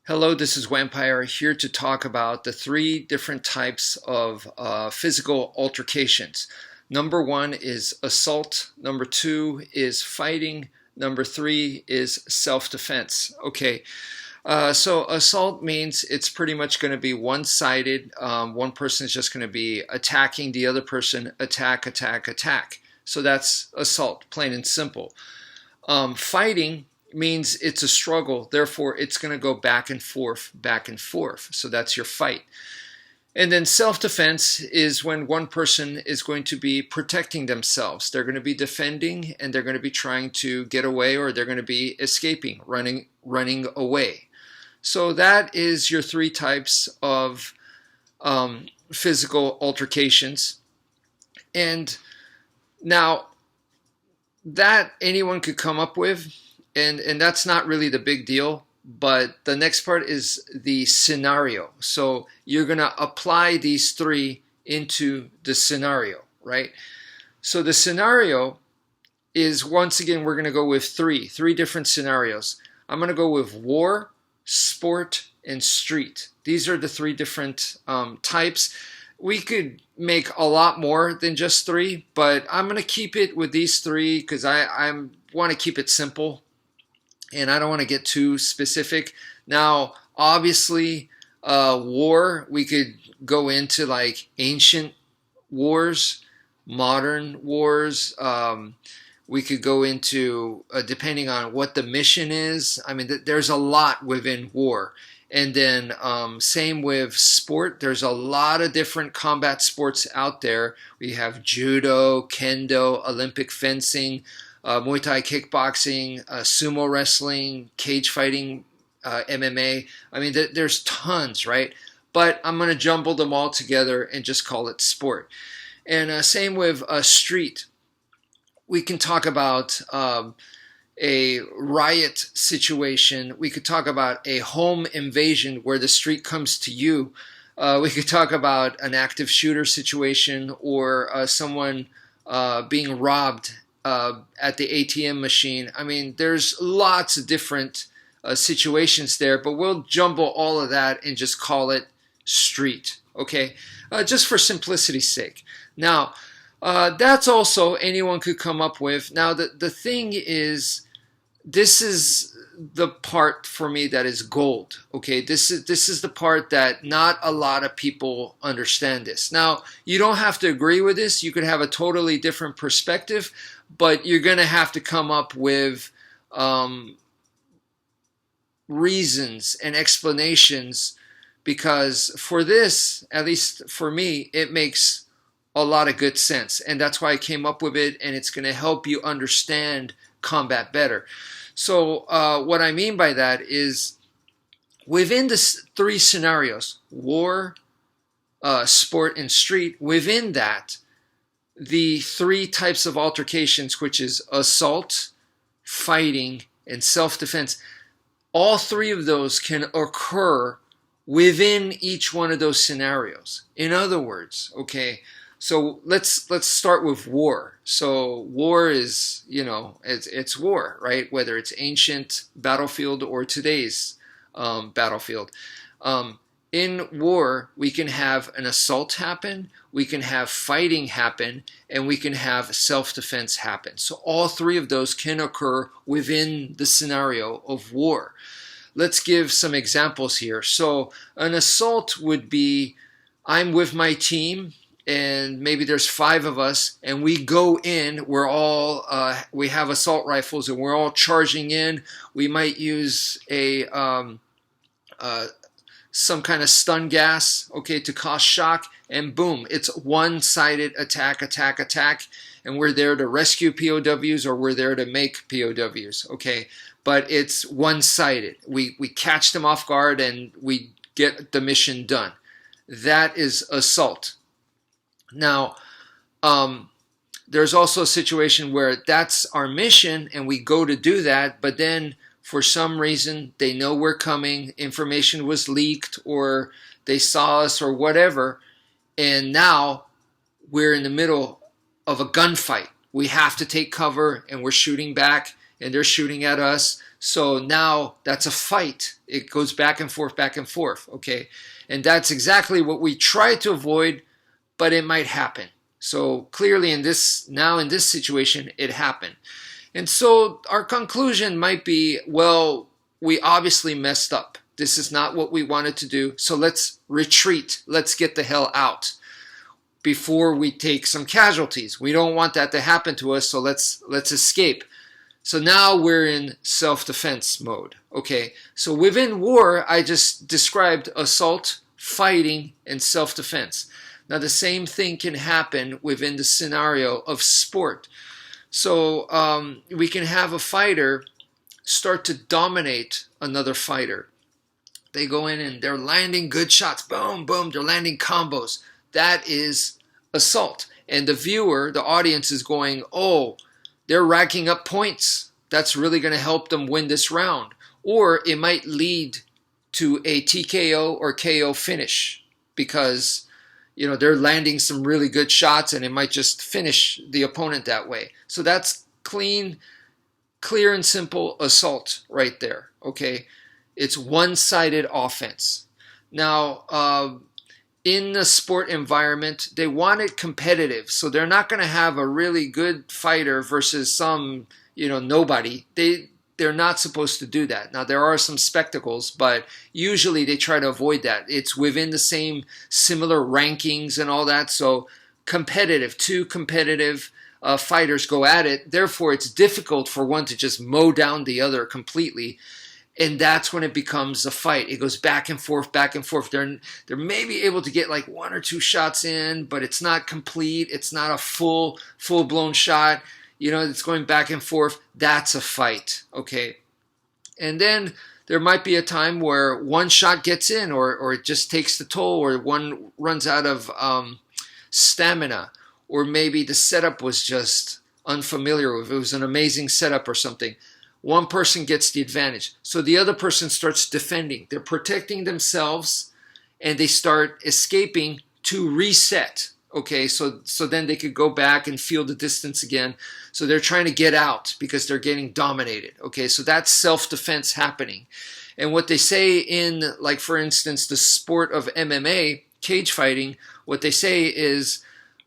Hello, this is Wmpyr here to talk about the three different types of physical altercations. Number one is assault. Number two is fighting. Number three is self-defense. Okay, so assault means it's pretty much going to be one-sided. One person is just going to be attacking the other person, attack, attack, attack. So that's assault, plain and simple. Fighting means it's a struggle, therefore it's going to go back and forth, back and forth. So that's your fight. And then self-defense is when one person is going to be protecting themselves. They're going to be defending and they're going to be trying to get away, or they're going to be escaping, running away. So that is your three types of physical altercations. And now that anyone could come up with, and that's not really the big deal, but the next part is the scenario. So you're going to apply these three into the scenario, right? So the scenario is, once again, we're going to go with three different scenarios. I'm going to go with war, sport, and street. These are the three different types. We could make a lot more than just three, but I'm going to keep it with these three because I want to keep it simple. And I don't want to get too specific. Now, obviously, war, we could go into like ancient wars, modern wars. We could go into, depending on what the mission is. I mean, there's a lot within war. And then same with sport. There's a lot of different combat sports out there. We have judo, kendo, Olympic fencing, Muay Thai kickboxing, sumo wrestling, cage fighting, MMA. I mean, there's tons, right? But I'm going to jumble them all together and just call it sport. And same with street. We can talk about a riot situation. We could talk about a home invasion where the street comes to you. We could talk about an active shooter situation, or someone being robbed at the ATM machine. I mean, there's lots of different situations there, but we'll jumble all of that and just call it street, okay? Just for simplicity's sake. Now, that's also anyone could come up with. Now, the thing is, this is the part for me that is gold, okay? This is the part that not a lot of people understand this. Now, you don't have to agree with this. You could have a totally different perspective, but you're going to have to come up with reasons and explanations, because for this, at least for me, it makes a lot of good sense. And that's why I came up with it, and it's going to help you understand combat better. So what I mean by that is, within the three scenarios, war, sport, and street, within that, the three types of altercations, which is assault, fighting, and self-defense, all three of those can occur within each one of those scenarios. In other words, okay, so let's start with war. So war is, you know, it's war, right? Whether it's ancient battlefield or today's battlefield. In war, we can have an assault happen, we can have fighting happen, and we can have self-defense happen. So all three of those can occur within the scenario of war. Let's give some examples here. So an assault would be, I'm with my team, and maybe there's 5 of us, and we go in, we're all, we have assault rifles, and we're all charging in. We might use some kind of stun gas, okay, to cause shock, and boom, it's one-sided attack, attack, attack, and we're there to rescue POWs, or we're there to make POWs, okay? But it's one-sided. We catch them off guard and we get the mission done. That is assault. Now, there's also a situation where that's our mission and we go to do that, but then for some reason they know we're coming, information was leaked, or they saw us, or whatever, and now we're in the middle of a gunfight. We have to take cover, and we're shooting back, and they're shooting at us. So now that's a fight. It goes back and forth, okay? And that's exactly what we try to avoid, but it might happen. So clearly in this situation, it happened. And so our conclusion might be, well, we obviously messed up. This is not what we wanted to do. So let's retreat. Let's get the hell out before we take some casualties. We don't want that to happen to us, so let's escape. So now we're in self-defense mode. Okay, so within war, I just described assault, fighting, and self-defense. Now the same thing can happen within the scenario of sport. So we can have a fighter start to dominate another fighter. They go in and they're landing good shots. Boom, boom, they're landing combos. That is assault. And the viewer, the audience is going, oh, they're racking up points. That's really going to help them win this round. Or it might lead to a TKO or KO finish because, you know, they're landing some really good shots and it might just finish the opponent that way. So that's clean, clear and simple assault right there, okay? It's one-sided offense. Now, in the sport environment, they want it competitive. So they're not going to have a really good fighter versus some, you know, nobody. They're not supposed to do that. Now, there are some spectacles, but usually they try to avoid that. It's within the same similar rankings and all that. So competitive, two competitive fighters go at it. Therefore, it's difficult for one to just mow down the other completely. And that's when it becomes a fight. It goes back and forth, back and forth. They're maybe able to get like one or two shots in, but it's not complete. It's not a full-blown shot. You know, it's going back and forth. That's a fight, okay? And then there might be a time where one shot gets in or it just takes the toll or one runs out of stamina. Or maybe the setup was just unfamiliar. If it was an amazing setup or something. One person gets the advantage. So the other person starts defending. They're protecting themselves and they start escaping to reset. Okay, so then they could go back and feel the distance again. So they're trying to get out because they're getting dominated. Okay, so that's self-defense happening. And what they say in, like for instance, the sport of MMA, cage fighting, what they say is,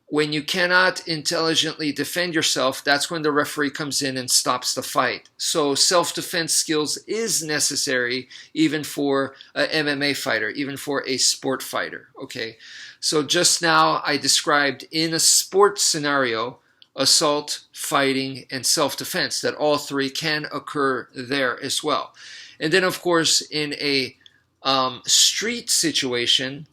when you cannot intelligently defend yourself, that's when the referee comes in and stops the fight. So self-defense skills is necessary even for an MMA fighter, even for a sport fighter. Okay, so just now I described in a sport scenario, assault, fighting, and self-defense, that all three can occur there as well. And then of course in a street situation,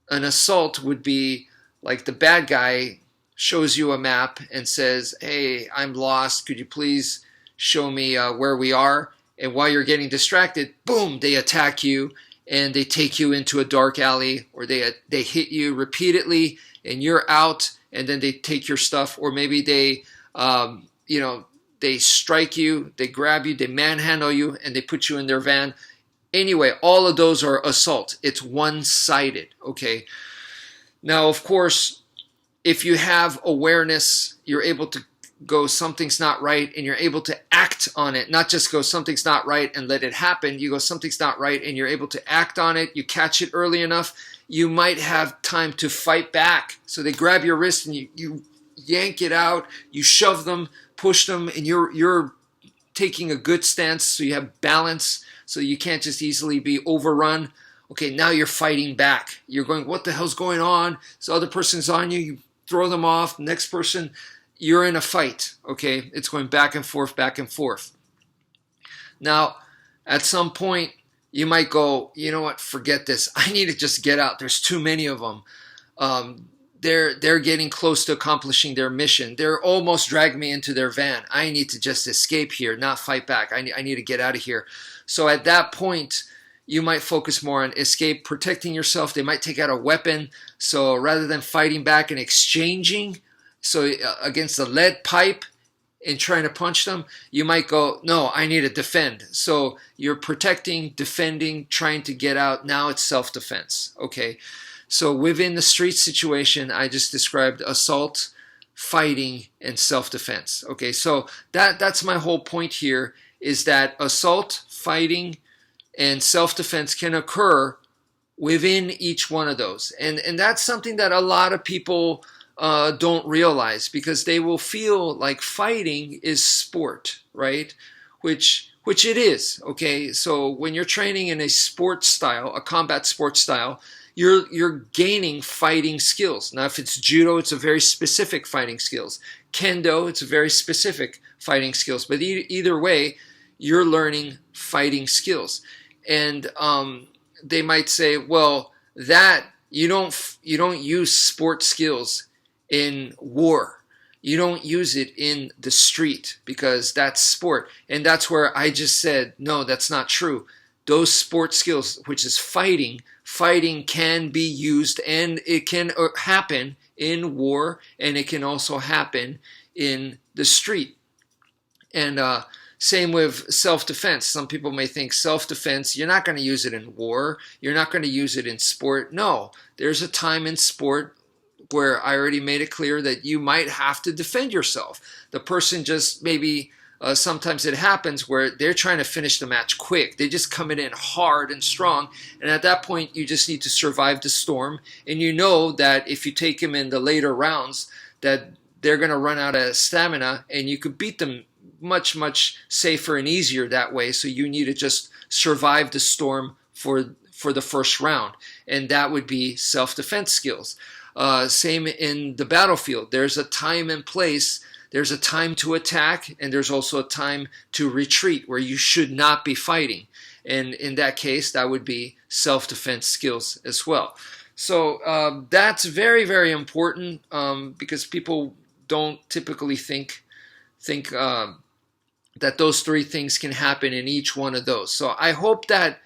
an assault would be like the bad guy shows you a map and says, hey, I'm lost. Could you please show me where we are? And while you're getting distracted, boom, they attack you and they take you into a dark alley, or they hit you repeatedly and you're out, and then they take your stuff. Or maybe they, they strike you, they grab you, they manhandle you, and they put you in their van. Anyway, all of those are assault. It's one-sided, okay? Now, of course, if you have awareness, you're able to go, something's not right, and you're able to act on it. Not just go, something's not right, and let it happen. You go, something's not right, and you're able to act on it. You catch it early enough, you might have time to fight back. So they grab your wrist, and you yank it out, you shove them, push them, and you're taking a good stance, so you have balance, so you can't just easily be overrun. Okay, now you're fighting back. You're going, what the hell's going on? This other person's on you. You throw them off. Next person, you're in a fight. Okay, it's going back and forth, back and forth. Now, at some point, you might go, you know what, forget this. I need to just get out. There's too many of them. They're getting close to accomplishing their mission. They're almost dragged me into their van. I need to just escape here, not fight back. I need to get out of here. So at that point, you might focus more on escape, protecting yourself. They might take out a weapon. So rather than fighting back and exchanging, so against the lead pipe and trying to punch them, you might go, no, I need to defend. So you're protecting, defending, trying to get out. Now it's self-defense. Okay. So within the street situation, I just described assault, fighting, and self-defense. Okay. So that's my whole point here, is that assault, fighting, and self-defense can occur within each one of those. And that's something that a lot of people don't realize, because they will feel like fighting is sport, right? Which it is, okay? So when you're training in a sport style, a combat sports style, you're gaining fighting skills. Now, if it's judo, it's a very specific fighting skills. Kendo, it's a very specific fighting skills. But either way, you're learning fighting skills. And they might say, well, that you don't use sport skills in war. You don't use it in the street because that's sport. And that's where I just said, no, that's not true. Those sport skills, which is fighting can be used, and it can happen in war, and it can also happen in the street. And same with self-defense. Some people may think self-defense, you're not going to use it in war. You're not going to use it in sport. No, there's a time in sport where I already made it clear that you might have to defend yourself. The person just maybe, sometimes it happens where they're trying to finish the match quick. They just come in hard and strong. And at that point, you just need to survive the storm. And you know that if you take them in the later rounds, that they're going to run out of stamina, and you could beat them much, much safer and easier that way. So you need to just survive the storm for the first round. And that would be self-defense skills. Same in the battlefield. There's a time and place. There's a time to attack, and there's also a time to retreat where you should not be fighting. And in that case, that would be self-defense skills as well. So that's very, very important, because people don't typically think that those three things can happen in each one of those. So I hope that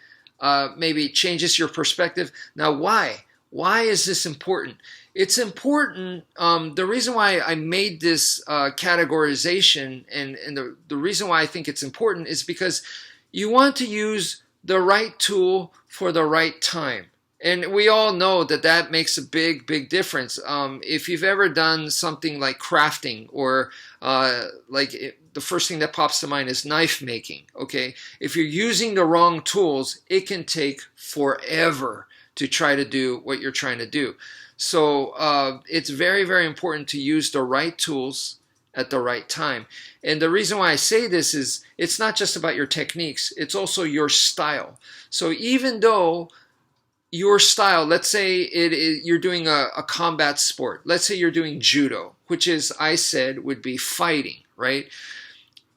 maybe changes your perspective. Now, why? Why is this important? It's important. The reason why I made this categorization, and the reason why I think it's important, is because you want to use the right tool for the right time. And we all know that that makes a big, big difference. If you've ever done something like crafting, or the first thing that pops to mind is knife making, okay? If you're using the wrong tools, it can take forever to try to do what you're trying to do. So it's very, very important to use the right tools at the right time. And the reason why I say this is it's not just about your techniques, it's also your style. So even though your style, let's say you're doing a combat sport, let's say you're doing judo, which is, I said, would be fighting, right?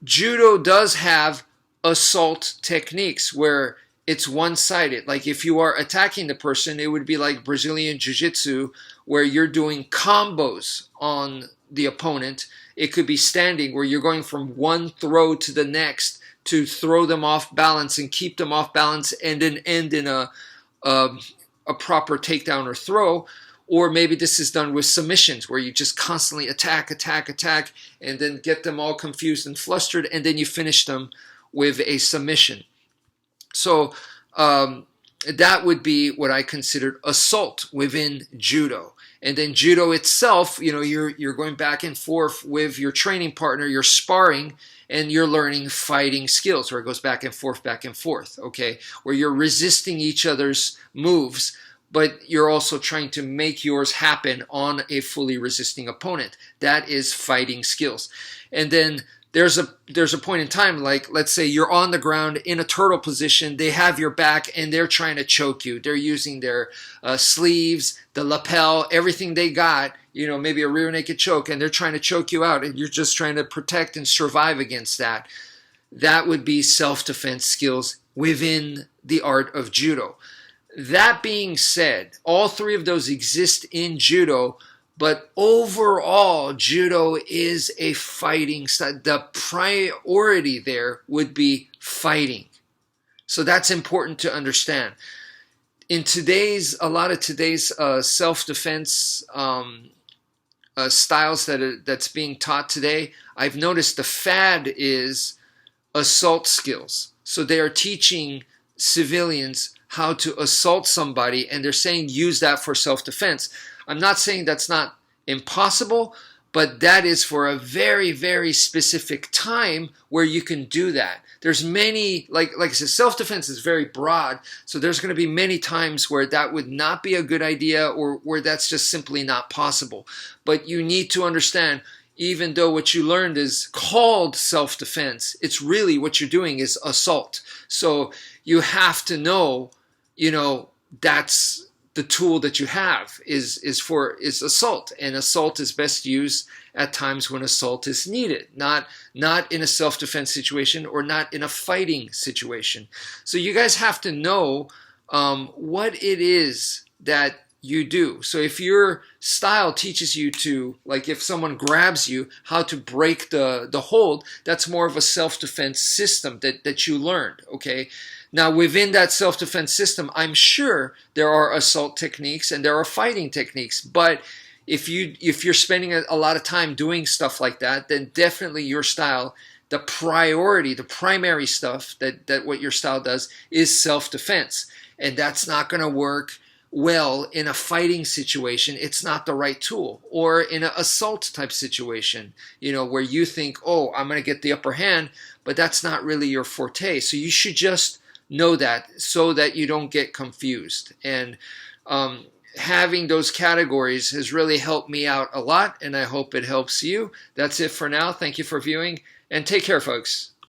Judo does have assault techniques where it's one-sided. Like if you are attacking the person, it would be like Brazilian Jiu-Jitsu, where you're doing combos on the opponent. It could be standing, where you're going from one throw to the next to throw them off balance and keep them off balance, and then end in a proper takedown or throw. Or maybe this is done with submissions, where you just constantly attack, and then get them all confused and flustered, and then you finish them with a submission. So that would be what I considered assault within judo. And then judo itself, you're going back and forth with your training partner, you're sparring, and you're learning fighting skills, where it goes back and forth, okay? Where you're resisting each other's moves, but you're also trying to make yours happen on a fully resisting opponent. That is fighting skills. And then there's a point in time, like let's say you're on the ground in a turtle position, they have your back and they're trying to choke you. They're using their sleeves, the lapel, everything they got, maybe a rear naked choke, and they're trying to choke you out, and you're just trying to protect and survive against that. That would be self-defense skills within the art of judo. That being said, all three of those exist in judo, but overall, judo is a fighting style. The priority there would be fighting. So that's important to understand. In a lot of today's self-defense styles that's being taught today, I've noticed the fad is assault skills. So they are teaching civilians how to assault somebody, and they're saying use that for self-defense. I'm not saying that's not impossible, but that is for a very, very specific time where you can do that. There's many, like I said, self-defense is very broad, so there's going to be many times where that would not be a good idea or where that's just simply not possible. But you need to understand, even though what you learned is called self-defense, it's really what you're doing is assault. So you have to know, that's the tool that you have is assault, and assault is best used at times when assault is needed, not in a self-defense situation or not in a fighting situation. So you guys have to know what it is that you do. So if your style teaches you to, like if someone grabs you, how to break the hold, that's more of a self-defense system that you learned, okay? Now, within that self-defense system, I'm sure there are assault techniques and there are fighting techniques. But if you're spending a lot of time doing stuff like that, then definitely your style, the primary stuff that what your style does is self-defense. And that's not going to work well in a fighting situation. It's not the right tool. Or in an assault type situation, where you think, oh, I'm going to get the upper hand, but that's not really your forte. So you should just know that so that you don't get confused. And having those categories has really helped me out a lot, and I hope it helps you. That's it for now. Thank you for viewing, and take care, folks.